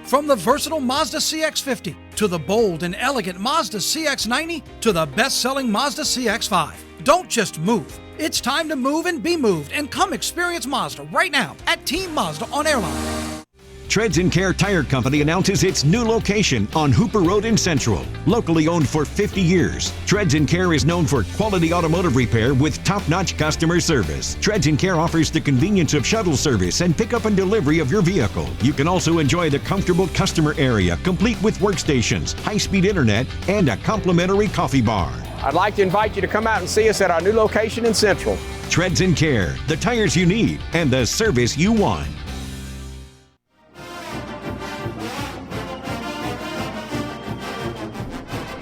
From the versatile Mazda CX-50 to the bold and elegant Mazda CX-90 to the best-selling Mazda CX-5. Don't just move. It's time to move and be moved, and come experience Mazda right now at Team Mazda on Airline. Treads and Care Tire Company announces its new location on Hooper Road in Central. Locally owned for 50 years, Treads and Care is known for quality automotive repair with top-notch customer service. Treads and Care offers the convenience of shuttle service and pickup and delivery of your vehicle. You can also enjoy the comfortable customer area, complete with workstations, high-speed internet, and a complimentary coffee bar. I'd like to invite you to come out and see us at our new location in Central. Treads and Care, the tires you need and the service you want.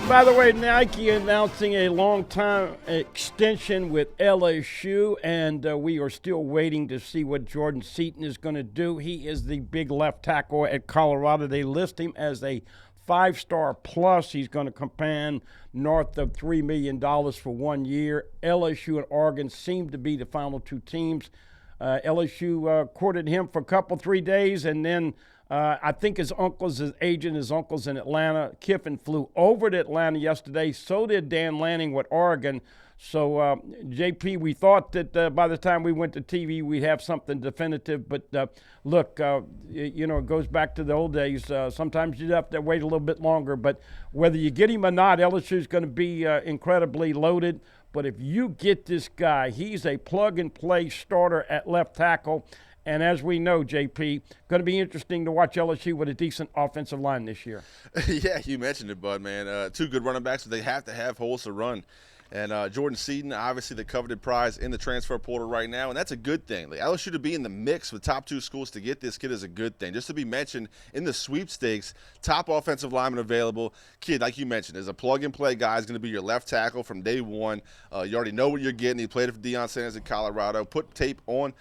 By the way, Nike announcing a long-time extension with LSU, and we are still waiting to see what Jordan Seaton is going to do. He is the big left tackle at Colorado. They list him as a 5-star plus. He's going to command north of $3 million for 1 year. LSU and Oregon seem to be the final two teams. LSU courted him for a couple, 3 days, and then I think his uncle's his agent, his uncle's in Atlanta. Kiffin flew over to Atlanta yesterday. So did Dan Lanning with Oregon. So, JP, we thought that by the time we went to TV, we'd have something definitive. But, look, it goes back to the old days. Sometimes you have to wait a little bit longer. But whether you get him or not, LSU is going to be incredibly loaded. But if you get this guy, he's a plug-and-play starter at left tackle. And as we know, JP, going to be interesting to watch LSU with a decent offensive line this year. Yeah, you mentioned it, Bud, man. Two good running backs, but they have to have holes to run. And Jordan Seaton, obviously the coveted prize in the transfer portal right now, and that's a good thing. Like, LSU to be in the mix with top two schools to get this kid is a good thing. Just to be mentioned in the sweepstakes, top offensive lineman available. Kid, like you mentioned, is a plug-and-play guy. Is going to be your left tackle from day one. You already know what you're getting. He played it for Deion Sanders in Colorado. Put tape on,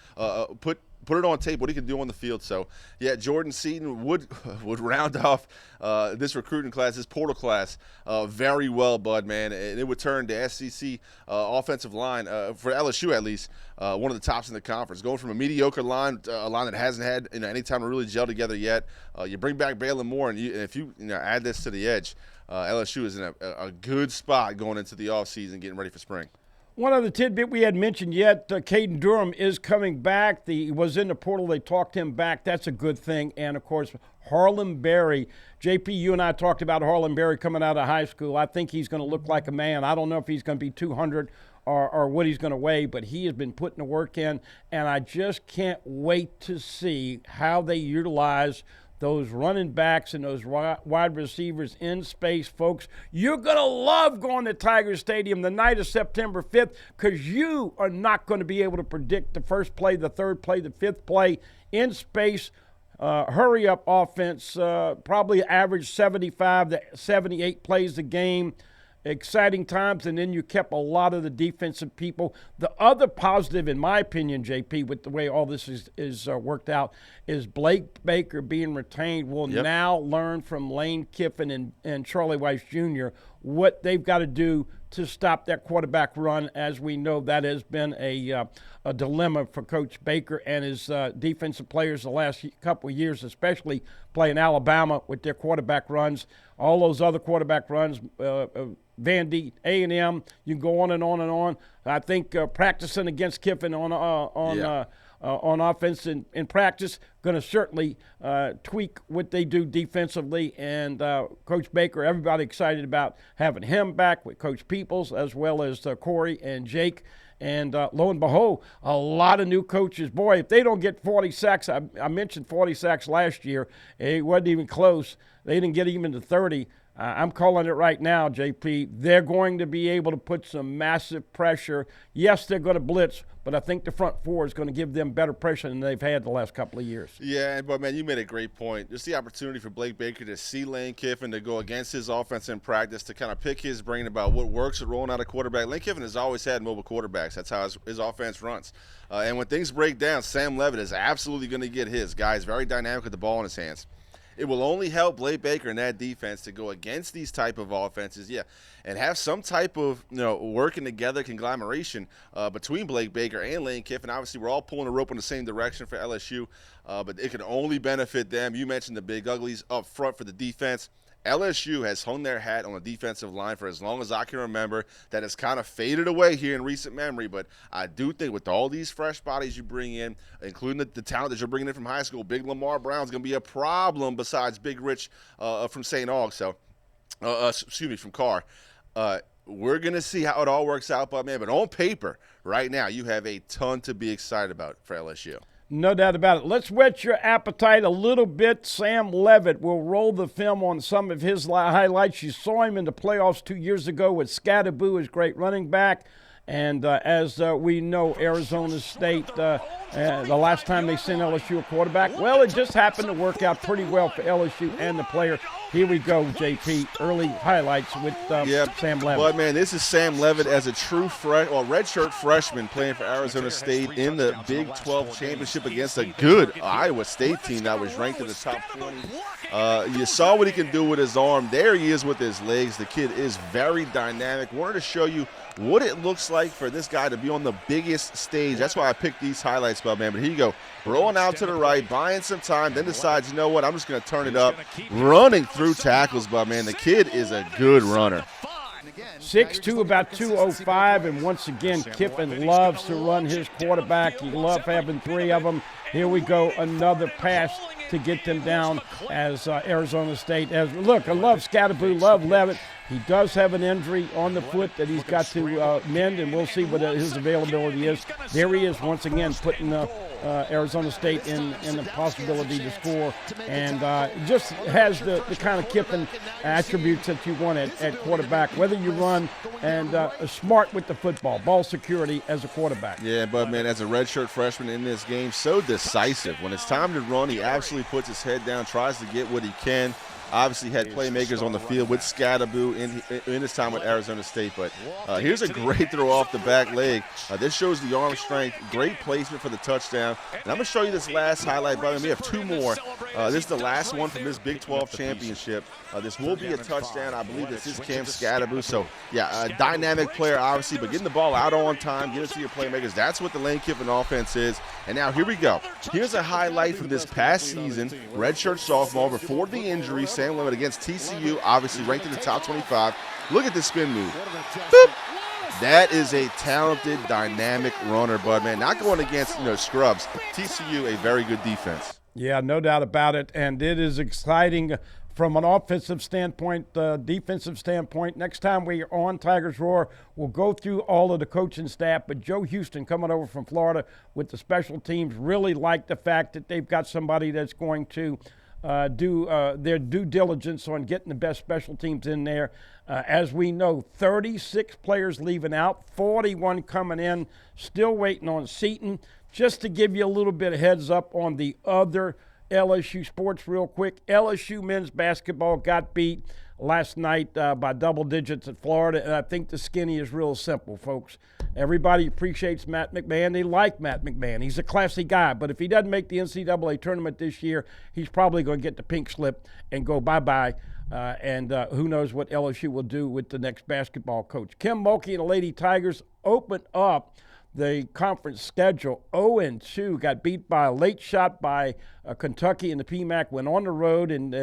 put it on tape, what he can do on the field. So, yeah, Jordan Seaton would round off this recruiting class, this portal class, very well, Bud, man. And it would turn the SEC offensive line, for LSU at least, one of the tops in the conference. Going from a mediocre line, a line that hasn't had any time to really gel together yet. You bring back Balin Moore, and if you add this to the edge, LSU is in a good spot going into the offseason, getting ready for spring. One other tidbit we hadn't mentioned yet, Caden Durham is coming back. He was in the portal. They talked him back. That's a good thing. And, of course, Harlem Berry. JP, you and I talked about Harlem Berry coming out of high school. I think he's going to look like a man. I don't know if he's going to be 200 or what he's going to weigh, but he has been putting the work in. And I just can't wait to see how they utilize those running backs and those wide receivers in space, folks. You're going to love going to Tiger Stadium the night of September 5th because you are not going to be able to predict the first play, the third play, the fifth play in space. Hurry-up offense, probably average 75 to 78 plays a game. Exciting times, and then you kept a lot of the defensive people. The other positive, in my opinion, JP, with the way all this is worked out, is Blake Baker being retained will now learn from Lane Kiffin and Charlie Weiss Jr. what they've got to do to stop that quarterback run. As we know, that has been a dilemma for Coach Baker and his defensive players the last couple of years, especially playing Alabama with their quarterback runs. All those other quarterback runs, Vandy, A&M, you can go on and on and on. I think practicing against Kiffin on offense in practice, going to certainly tweak what they do defensively. And Coach Baker, everybody excited about having him back with Coach Peoples as well as Corey and Jake. And lo and behold, a lot of new coaches. Boy, if they don't get 40 sacks, I mentioned 40 sacks last year. It wasn't even close. They didn't get even to 30. I'm calling it right now, JP. They're going to be able to put some massive pressure. Yes, they're going to blitz, but I think the front four is going to give them better pressure than they've had the last couple of years. Yeah, but, man, you made a great point. Just the opportunity for Blake Baker to see Lane Kiffin, to go against his offense in practice, to kind of pick his brain about what works at rolling out a quarterback. Lane Kiffin has always had mobile quarterbacks. That's how his offense runs. And when things break down, Sam Levitt is absolutely going to get his. Guy's very dynamic with the ball in his hands. It will only help Blake Baker and that defense to go against these type of offenses, and have some type of working together conglomeration between Blake Baker and Lane Kiffin. Obviously, we're all pulling the rope in the same direction for LSU, but it can only benefit them. You mentioned the big uglies up front for the defense. LSU has hung their hat on the defensive line for as long as I can remember. That has kind of faded away here in recent memory, but I do think with all these fresh bodies you bring in, including the talent that you're bringing in from high school, Big Lamar Brown's going to be a problem besides Big Rich from St. Aug, from Carr. We're going to see how it all works out, but on paper, right now, you have a ton to be excited about for LSU. No doubt about it. Let's whet your appetite a little bit. Sam Levitt will roll the film on some of his highlights. You saw him in the playoffs 2 years ago with Scadaboo as great running back. And as we know, Arizona State, the last time they sent LSU a quarterback, well, it just happened to work out pretty well for LSU and the player. Here we go, JP. Early highlights with Sam Levitt. But, this is Sam Levitt as a true redshirt freshman playing for Arizona State in the Big 12 championship against a good Iowa State team that was ranked in the top 20. You saw what he can do with his arm. There he is with his legs. The kid is very dynamic. Wanted to show you what it looks like for this guy to be on the biggest stage. That's why I picked these highlights, But here you go. Rolling out to the right, buying some time, then decides, you know what, I'm just going to turn it up. Running through tackles, The kid is a good runner. 6'2", about 205, and once again, Kiffin loves to run his quarterback. He loves having three of them. Here we go, another pass to get them down as Arizona State. I love Scadaboo, love Levitt. He does have an injury on the foot that he's got to mend, and we'll see what his availability is. There he is once again putting Arizona State in the possibility to score, and just has the kind of Kiffin attributes that you want at quarterback, whether you run and smart with the football, ball security as a quarterback. Yeah, as a redshirt freshman in this game, so decisive. When it's time to run, he absolutely puts his head down, tries to get what he can. Obviously had playmakers on the field with Scadaboo in his time with Arizona State. But here's a great throw off the back leg. This shows the arm strength. Great placement for the touchdown. And I'm going to show you this last highlight, brother. We have two more. This is the last one from this Big 12 championship. This will be a touchdown. I believe this is Cam Scadaboo. So, a dynamic player, obviously, but getting the ball out on time, getting it to your playmakers, that's what the Lane Kiffin offense is. And now here we go. Here's a highlight from this past season. Redshirt sophomore before the injury, Sam Levitt against TCU, obviously ranked in the top 25. Look at this spin move. Boop. That is a talented, dynamic runner, Not going against, scrubs. TCU, a very good defense. Yeah, no doubt about it. And it is exciting from an offensive standpoint, defensive standpoint. Next time we are on Tigers Roar, we'll go through all of the coaching staff. But Joe Houston coming over from Florida with the special teams really like the fact that they've got somebody that's going to do their due diligence on getting the best special teams in there. As we know, 36 players leaving out, 41 coming in, still waiting on Seton. Just to give you a little bit of heads up on the other LSU sports real quick, LSU men's basketball got beat last night by double digits at Florida, and I think the skinny is real simple, folks. Everybody appreciates Matt McMahon. They like Matt McMahon. He's a classy guy, but if he doesn't make the NCAA tournament this year, he's probably going to get the pink slip and go bye-bye, and who knows what LSU will do with the next basketball coach. Kim Mulkey and the Lady Tigers open up the conference schedule 0-2, got beat by a late shot by Kentucky in the PMAC, went on the road and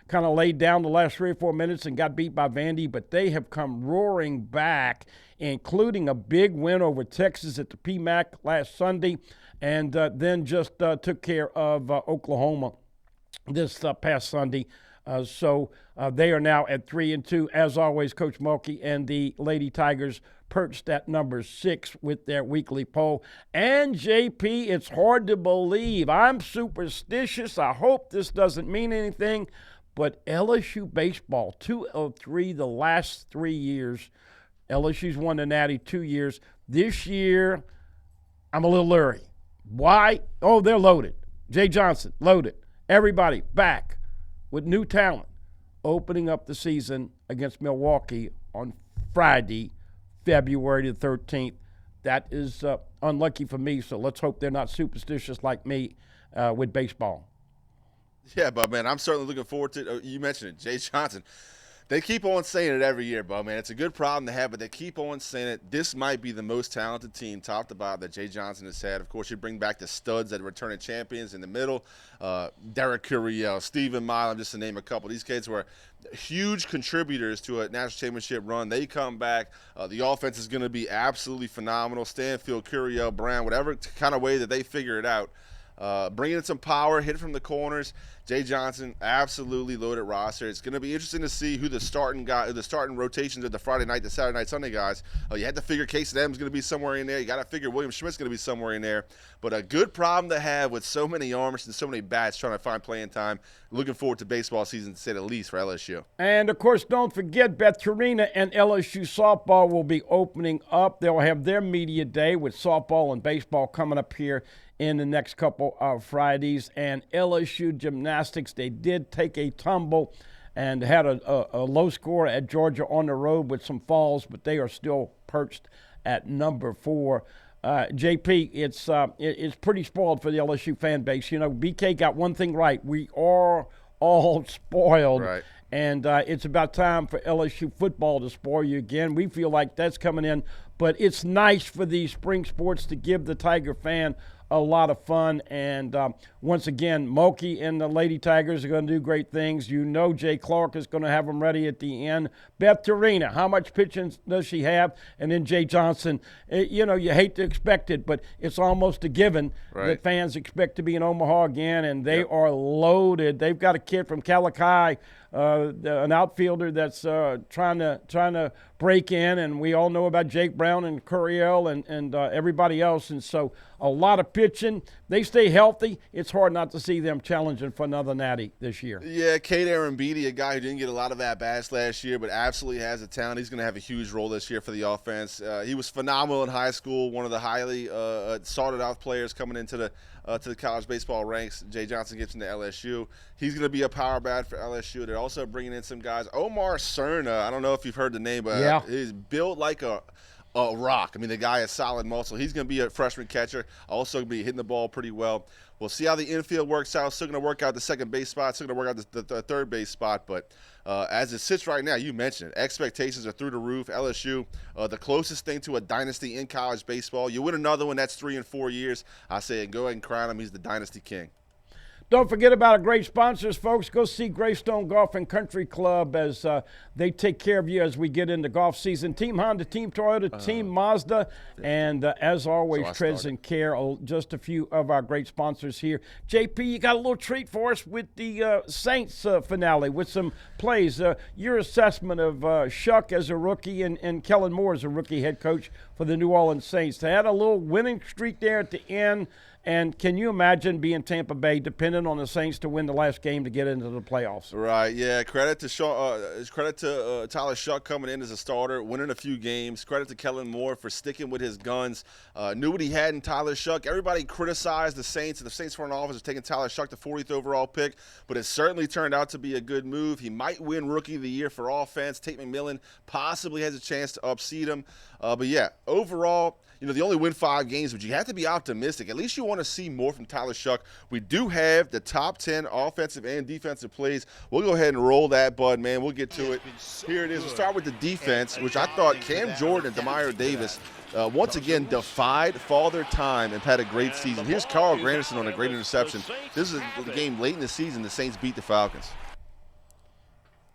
kind of laid down the last 3 or 4 minutes and got beat by Vandy, but they have come roaring back, including a big win over Texas at the PMAC last Sunday, and then just took care of Oklahoma this past Sunday. So they are now at 3-2. As always, Coach Mulkey and the Lady Tigers perched at number 6 with their weekly poll. And, JP, it's hard to believe. I'm superstitious. I hope this doesn't mean anything. But LSU baseball, 2-3 the last 3 years. LSU's won the Natty 2 years. This year, I'm a little leery. Why? Oh, they're loaded. Jay Johnson, loaded. Everybody back with new talent, opening up the season against Milwaukee on Friday, February the 13th. That is unlucky for me, so let's hope they're not superstitious like me with baseball. Yeah, but, I'm certainly looking forward to it. You mentioned it, Jay Johnson. They keep on saying it every year, Bo, man. It's a good problem to have, but they keep on saying it. This might be the most talented team, top to bottom, that Jay Johnson has had. Of course, you bring back the studs that are returning champions in the middle. Derek Curiel, Stephen Milam, just to name a couple. These kids were huge contributors to a national championship run. They come back. The offense is going to be absolutely phenomenal. Stanfield, Curiel, Brown, whatever kind of way that they figure it out. Bringing in some power, hit from the corners. Jay Johnson, absolutely loaded roster. It's going to be interesting to see who the starting rotations of the Friday night, the Saturday night, Sunday guys. You had to figure Casey Adams going to be somewhere in there. You got to figure William Schmidt's going to be somewhere in there. But a good problem to have with so many arms and so many bats trying to find playing time. Looking forward to baseball season, to say the least, for LSU. And, of course, don't forget Beth Tarina and LSU softball will be opening up. They'll have their media day with softball and baseball coming up here in the next couple of Fridays. And LSU gymnastics, they did take a tumble and had a low score at Georgia on the road with some falls, but they are still perched at number 4. JP, it's pretty spoiled for the LSU fan base. You know, BK got one thing right. We are all spoiled. Right. And it's about time for LSU football to spoil you again. We feel like that's coming in. But it's nice for these spring sports to give the Tiger fan a lot of fun. And once again, Mulkey and the Lady Tigers are going to do great things. You know Jay Clark is going to have them ready at the end. Beth Tarina, how much pitching does she have? And then Jay Johnson. You know, you hate to expect it, but it's almost a given that fans expect to be in Omaha again, and they are loaded. They've got a kid from Calachi, an outfielder that's trying to break in, and we all know about Jake Brown and Curiel and everybody else. And so a lot of pitching. They stay healthy. It's hard not to see them challenging for another natty this year. Yeah, Kate Arambidi, a guy who didn't get a lot of at-bats last year, but absolutely has a talent. He's going to have a huge role this year for the offense. He was phenomenal in high school, one of the highly sought-out players coming into the college baseball ranks. Jay Johnson gets into LSU. He's going to be a power bat for LSU. They're also bringing in some guys. Omar Cerna, I don't know if you've heard the name, but he's built like a rock. I mean, the guy has solid muscle. He's going to be a freshman catcher. Also going to be hitting the ball pretty well. We'll see how the infield works out. Still going to work out the second base spot. Still going to work out the third base spot. But as it sits right now, you mentioned it, expectations are through the roof. LSU, the closest thing to a dynasty in college baseball. You win another one, that's 3 and 4 years. I say go ahead and crown him. He's the dynasty king. Don't forget about our great sponsors, folks. Go see Greystone Golf and Country Club as they take care of you as we get into golf season. Team Honda, Team Toyota, Team Mazda, and as always, Treads and Care, just a few of our great sponsors here. JP, you got a little treat for us with the Saints finale with some plays. Your assessment of Shuck as a rookie and Kellen Moore as a rookie head coach for the New Orleans Saints. They had a little winning streak there at the end. And can you imagine being Tampa Bay, dependent on the Saints to win the last game to get into the playoffs? Right, yeah. Credit to Tyler Shuck coming in as a starter, winning a few games. Credit to Kellen Moore for sticking with his guns. Knew what he had in Tyler Shuck. Everybody criticized the Saints, and the Saints front office was taking Tyler Shuck, the 40th overall pick, but it certainly turned out to be a good move. He might win Rookie of the Year for offense. Tate McMillan possibly has a chance to upseed him. But, yeah, overall, you know, they only win 5 games, but you have to be optimistic. At least you want to see more from Tyler Shuck. We do have the top 10 offensive and defensive plays. We'll go ahead and roll that, bud, man. We'll get to it. Here it is. We'll start with the defense, which I thought Cam Jordan and Demario Davis once again defied Father Time and had a great season. Here's Carl Granderson on a great interception. This is a game late in the season. The Saints beat the Falcons.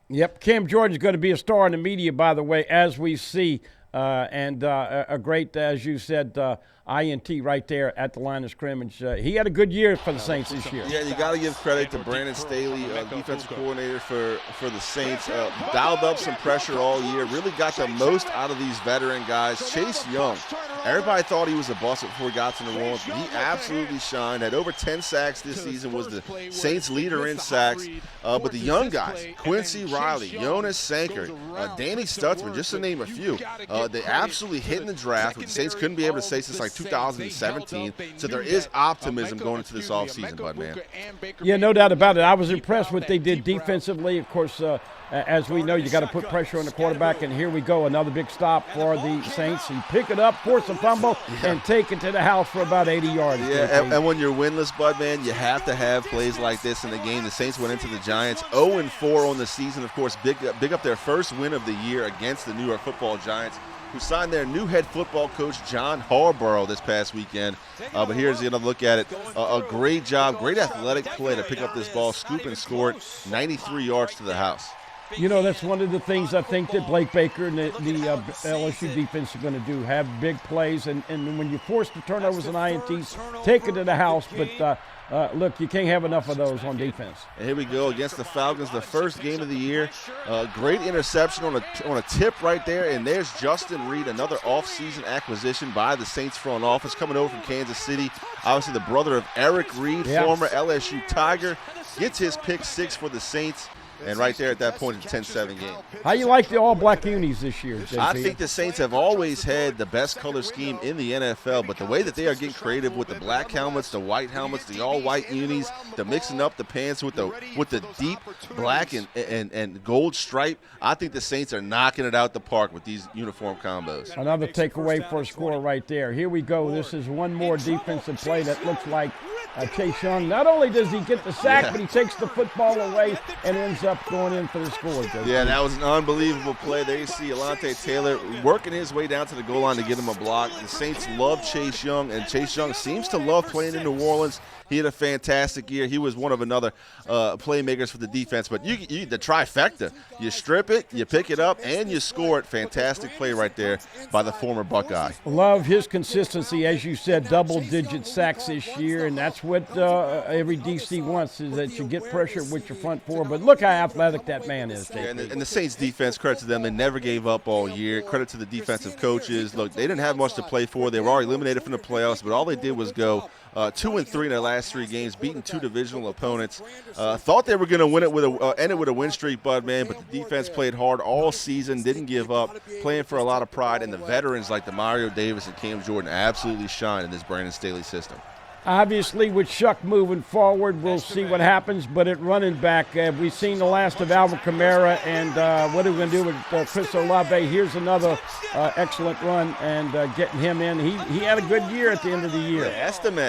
Yep, Cam Jordan's going to be a star in the media, by the way, as we see. And a great, as you said, INT right there at the line of scrimmage. He had a good year for the Saints this year. Yeah, you got to give credit to Brandon Staley, defensive coordinator for the Saints. Dialed up some pressure all year, really got the most out of these veteran guys. Chase Young, everybody thought he was a bust before he got to New Orleans, but he absolutely shined. Had over 10 sacks this season, was the Saints leader in sacks. But the young guys, Quincy Riley, Jonas Sankert, Danny Stutzman, just to name a few, they absolutely hit in the draft, which the Saints couldn't be able to say since like 2017. So there is optimism going into this offseason, bud, man. Yeah, no doubt about it. I was impressed what they did defensively. Of course, as we know, you got to put pressure on the quarterback, and here we go, another big stop for the Saints. He picked it up, forced a fumble and take it to the house for about 80 yards. Yeah, and when you're winless, Bud, man, you have to have plays like this in the game. The Saints went into the Giants 0-4 on the season. Of course, big up their first win of the year against the New York Football Giants, who signed their new head football coach, John Harbaugh, this past weekend. But here's another look at it. A great job, great athletic play to pick up this ball, scoop and score it, 93 yards to the house. You know, that's one of the things I think that Blake Baker and the LSU defense are going to do, have big plays. And when you force the turnovers and INTs, take it to the house. But, look, you can't have enough of those on defense. And here we go against the Falcons, the first game of the year. Great interception on a tip right there. And there's Justin Reed, another offseason acquisition by the Saints front office, coming over from Kansas City. Obviously the brother of Eric Reed, former LSU Tiger, gets his pick 6 for the Saints. And right there at that point, it's a 10-7 game. How you like the all-black unis this year, JP? I think the Saints have always had the best color scheme in the NFL, but the way that they are getting creative with the black helmets, the white helmets, the all-white unis, the mixing up the pants with the deep black and gold stripe, I think the Saints are knocking it out the park with these uniform combos. Another takeaway for a score right there. Here we go. This is one more defensive play that looks like Chase Young. Not only does he get the sack, but he takes the football away and ends up going in for the score. Yeah, that was an unbelievable play. There you see Alontae Taylor working his way down to the goal line to get him a block. The Saints love Chase Young, and Chase Young seems to love playing in New Orleans. He had a fantastic year. He was one of another playmakers for the defense. But the trifecta, you strip it, you pick it up, and you score it. Fantastic play right there by the former Buckeye. Love his consistency. As you said, double-digit sacks this year, and that's what every DC wants, is that you get pressure with your front four. But look how athletic that man is. Yeah, and the Saints defense, credit to them, they never gave up all year. Credit to the defensive coaches. Look, they didn't have much to play for. They were already eliminated from the playoffs, but all they did was go 2-3 in their last 3 games, beating 2 divisional opponents. Thought they were going to win it end it with a win streak, Bud, man, but the defense played hard all season, didn't give up, playing for a lot of pride, and the veterans like the Mario Davis and Cam Jordan absolutely shine in this Brandon Staley system. Obviously, with Shuck moving forward, we'll see what happens. But at running back, we've seen the last of Alvin Kamara, and what are we going to do with Chris Olave? Here's another excellent run, and getting him in. He had a good year at the end of the year. Audric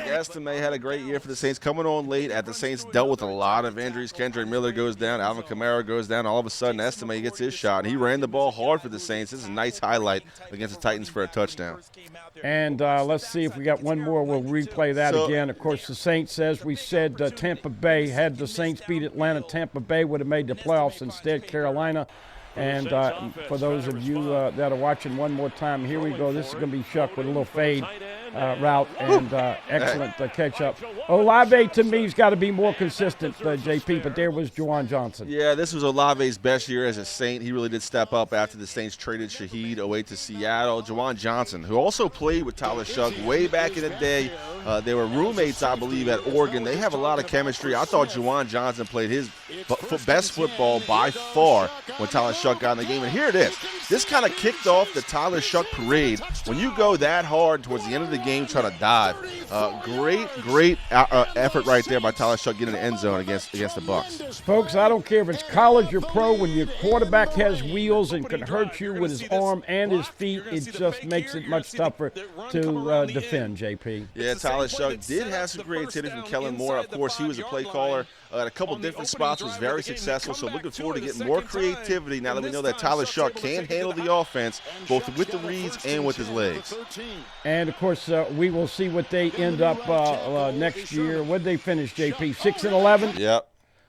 Estime had a great year for the Saints, coming on late. At the Saints dealt with a lot of injuries. Kendrick Miller goes down, Alvin Kamara goes down. All of a sudden, Estime gets his shot, and he ran the ball hard for the Saints. This is a nice highlight against the Titans for a touchdown. And let's see if we got one more. We'll replay that again. Of course, the Saints, as we said, Tampa Bay, had the Saints beat Atlanta, Tampa Bay would have made the playoffs. Instead, Carolina. And for those of you that are watching one more time, here we go. This is going to be Chuck with a little fade route and excellent catch-up. Olave, to me, has got to be more consistent, JP, but there was Juwan Johnson. Yeah, this was Olave's best year as a Saint. He really did step up after the Saints traded Shaheed away to Seattle. Juwan Johnson, who also played with Tyler Shuck way back in the day. They were roommates, I believe, at Oregon. They have a lot of chemistry. I thought Juwan Johnson played his best football by far when Tyler Shuck got in the game. And here it is. This kind of kicked off the Tyler Shuck parade. When you go that hard towards the end of the game trying to dive, great effort right there by Tyler Shuck getting the end zone against the Bucs. Folks, I don't care if it's college or pro. When your quarterback has wheels and can hurt you with his arm and his feet, it just makes it much tougher to defend, JP. Yeah, Tyler Shuck did have some creativity from Kellen Moore. Of course, he was a play caller at a couple different spots, was very successful. So looking forward to getting more creativity now that we know that Tyler Shuck can handle the offense, both with the reads and with his legs. And, of course, we will see what they end up next year. What did they finish, JP? 6-11? Yep.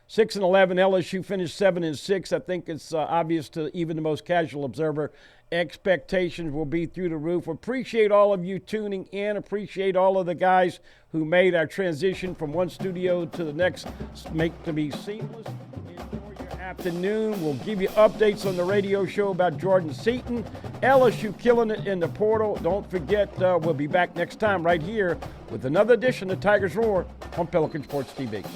6-11. LSU finished 7-6. I think it's obvious to even the most casual observer. Expectations will be through the roof. Appreciate all of you tuning in. Appreciate all of the guys who made our transition from one studio to the next make to be seamless. Enjoy your afternoon. We'll give you updates on the radio show about Jordan Seaton. LSU killing it in the portal. Don't forget, we'll be back next time right here with another edition of Tigers Roar on Pelican Sports TV.